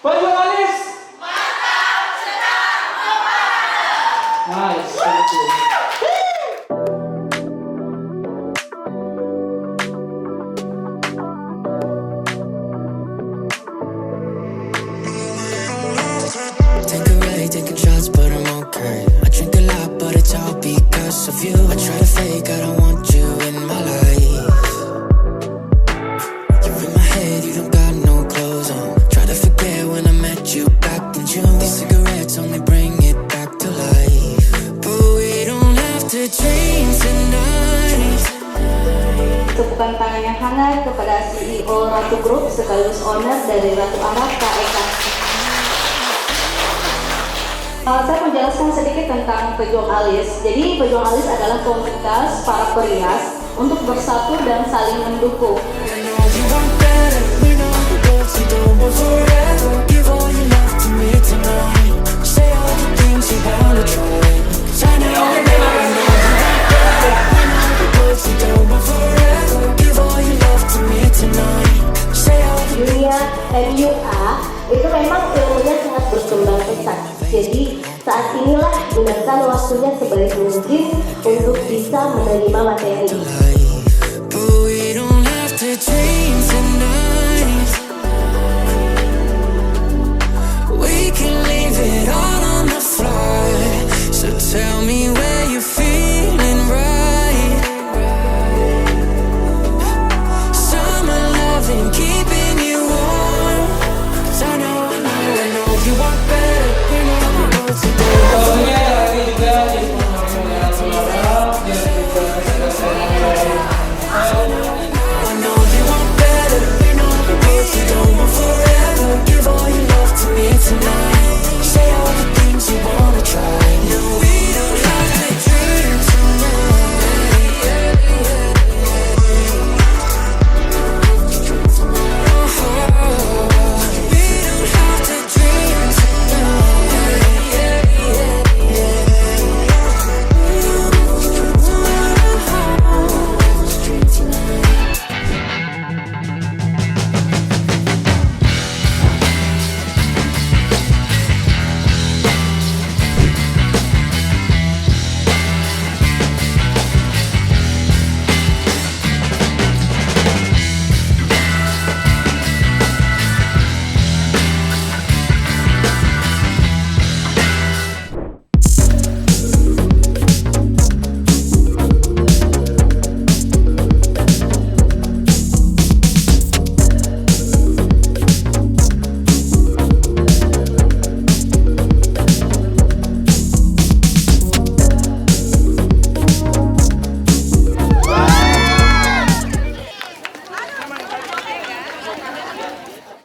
Pejuang alis. Nice, thank you. Taking shots, but I'm okay. I drink a lot, but it's all because of you. I try to fake, I don't want you in my life. You're in my head, you don't got no clothes on. Try to forget when I met you back in June. These cigarettes only bring it back to life. But we don't have to dream tonight. Tepukan tangan yang hangat kepada CEO Ratu Group sekaligus owner dari Ratu Arab Kak Eka. Saya menjelaskan sedikit tentang pejuang alis. Jadi pejuang alis adalah komunitas para perias untuk bersatu dan saling mendukung. Dunia MUA itu memang ilmunya sangat berkembang pesat. Jadi saat inilah gunakan waktunya sebaik mungkin untuk bisa menerima materi.